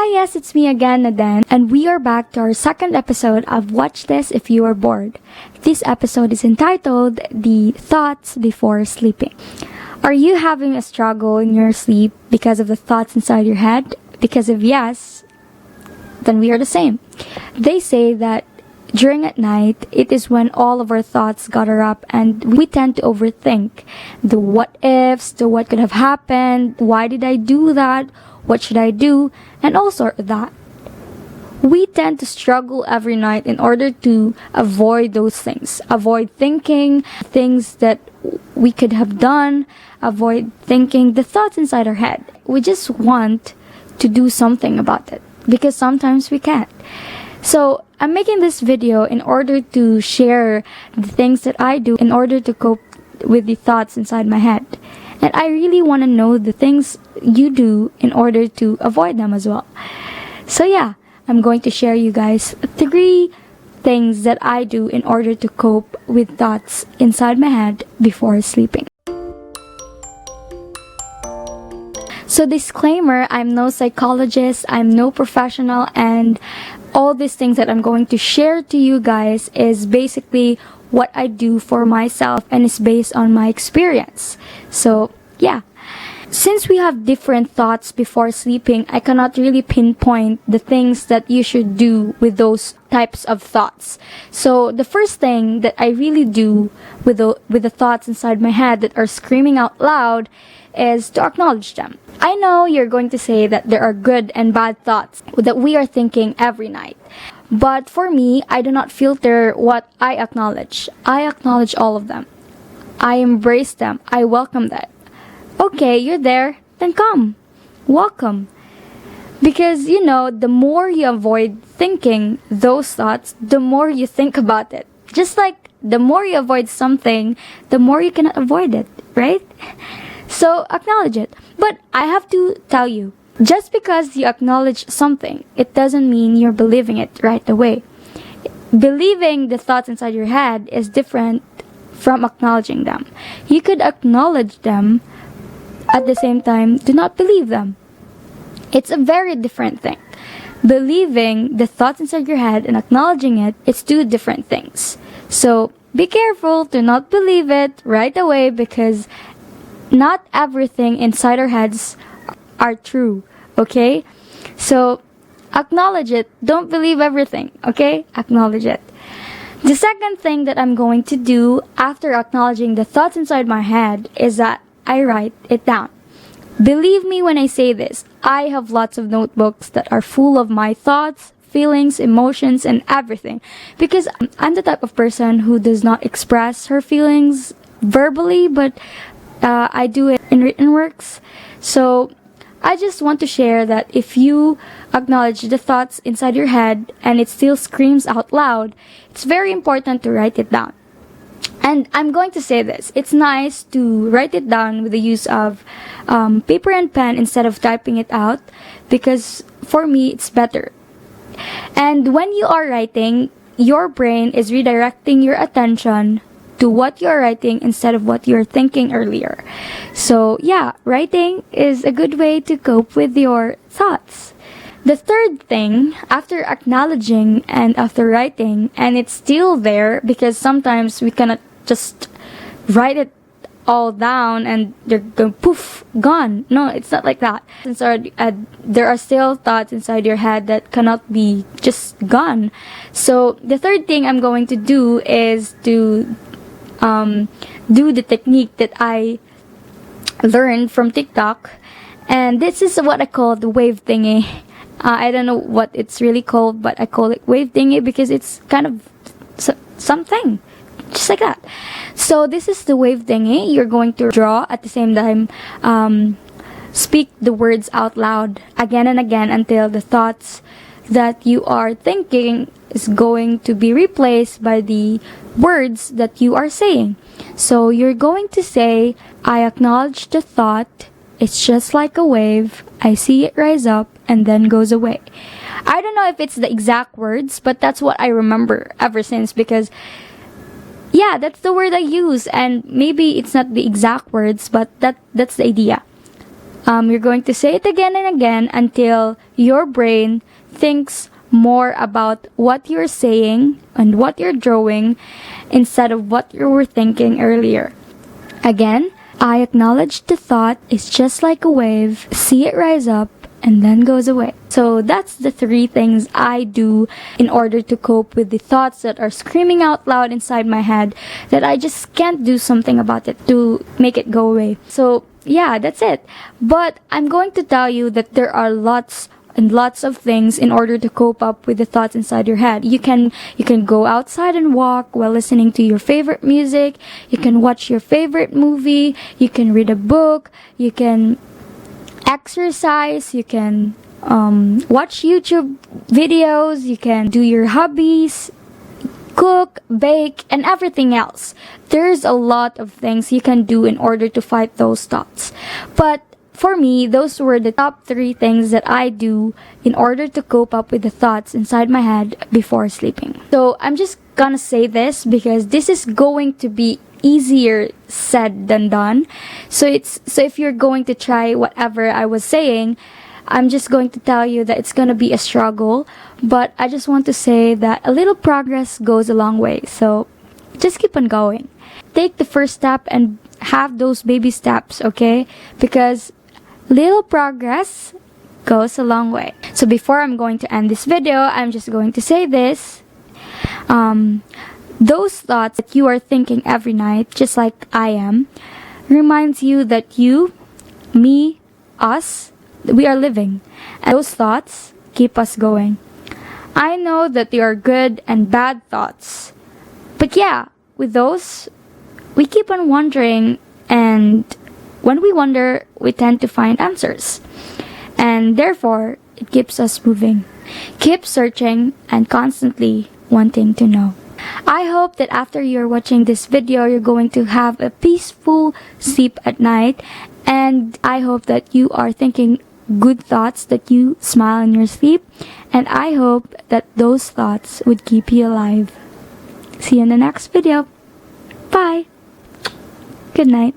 Yes, it's me again, Naden, and we are back to our second episode of Watch This If You Are Bored. This episode is entitled The Thoughts Before Sleeping. Are you having a struggle in your sleep because of the thoughts inside your head? Because if yes, then we are the same. They say that during at night, it is when all of our thoughts gather up and we tend to overthink the what ifs, the what could have happened, why did I do that, what should I do, and all sort of that. We tend to struggle every night in order to avoid those things. Avoid thinking things that we could have done. Avoid thinking the thoughts inside our head. We just want to do something about it because sometimes we can't. So I'm making this video in order to share the things that I do in order to cope with the thoughts inside my head. And I really want to know the things you do in order to avoid them as well. So yeah, I'm going to share you guys 3 things that I do in order to cope with thoughts inside my head before sleeping. So disclaimer, I'm no psychologist, I'm no professional, and all these things that I'm going to share to you guys is basically what I do for myself and is based on my experience. So yeah, since we have different thoughts before sleeping, I cannot really pinpoint the things that you should do with those types of thoughts. So the first thing that I really do with the thoughts inside my head that are screaming out loud is to acknowledge them. I know you're going to say that there are good and bad thoughts that we are thinking every night. But for me, I do not filter what I acknowledge. I acknowledge all of them. I embrace them. I welcome that. Okay, you're there, then come. Welcome. Because, the more you avoid thinking those thoughts, the more you think about it. Just like the more you avoid something, the more you cannot avoid it, right? So acknowledge it. But I have to tell you, just because you acknowledge something, it doesn't mean you're believing it right away. Believing the thoughts inside your head is different from acknowledging them. You could acknowledge them, at the same time, do not believe them. It's a very different thing. Believing the thoughts inside your head and acknowledging it, it's 2 different things. So be careful to not believe it right away because not everything inside our heads are true, okay? So acknowledge it. Don't believe everything, okay? Acknowledge it. The second thing that I'm going to do after acknowledging the thoughts inside my head is that I write it down. Believe me when I say this, I have lots of notebooks that are full of my thoughts, feelings, emotions, and everything. Because I'm the type of person who does not express her feelings verbally, but I do it in written works. So I just want to share that if you acknowledge the thoughts inside your head and it still screams out loud, it's very important to write it down. And I'm going to say this, it's nice to write it down with the use of paper and pen instead of typing it out, because for me it's better. And when you are writing, your brain is redirecting your attention to what you're writing instead of what you're thinking earlier. So yeah, writing is a good way to cope with your thoughts. The third thing, after acknowledging and after writing, and it's still there because sometimes we cannot just write it all down and they're going poof, gone. No, it's not like that. There are still thoughts inside your head that cannot be just gone. So the third thing I'm going to do is to do the technique that I learned from TikTok, and this is what I call the wave thingy. I don't know what it's really called, but I call it wave thingy because it's kind of something just like that. So this is the wave thingy. You're going to draw at the same time, speak the words out loud again and again until the thoughts that you are thinking is going to be replaced by the words that you are saying. So you're going to say, I acknowledge the thought, it's just like a wave, I see it rise up and then goes away. I don't know if it's the exact words, but that's what I remember ever since, because yeah, that's the word I use, and maybe it's not the exact words, but that's the idea. You're going to say it again and again until your brain thinks more about what you're saying and what you're drawing instead of what you were thinking earlier. Again, I acknowledge the thought is just like a wave, see it rise up and then goes away. So that's the 3 things I do in order to cope with the thoughts that are screaming out loud inside my head that I just can't do something about it to make it go away. So yeah, that's it. But I'm going to tell you that there are lots and lots of things in order to cope up with the thoughts inside your head. You can go outside and walk while listening to your favorite music. You can watch your favorite movie. You can read a book. You can exercise. You can watch YouTube videos. You can do your hobbies, cook, bake, and everything else. There's a lot of things you can do in order to fight those thoughts. But for me, those were the top 3 things that I do in order to cope up with the thoughts inside my head before sleeping. So I'm just gonna say this because this is going to be easier said than done. So if you're going to try whatever I was saying, I'm just going to tell you that it's gonna be a struggle. But I just want to say that a little progress goes a long way. So just keep on going. Take the first step and have those baby steps, okay? Because little progress goes a long way. So before I'm going to end this video, I'm just going to say this. Those thoughts that you are thinking every night, just like I am, reminds you that you, me, us, we are living. And those thoughts keep us going. I know that there are good and bad thoughts. But yeah, with those, we keep on wondering, and when we wonder, we tend to find answers. And therefore, it keeps us moving. Keep searching and constantly wanting to know. I hope that after you're watching this video, you're going to have a peaceful sleep at night. And I hope that you are thinking good thoughts, that you smile in your sleep. And I hope that those thoughts would keep you alive. See you in the next video. Bye. Good night.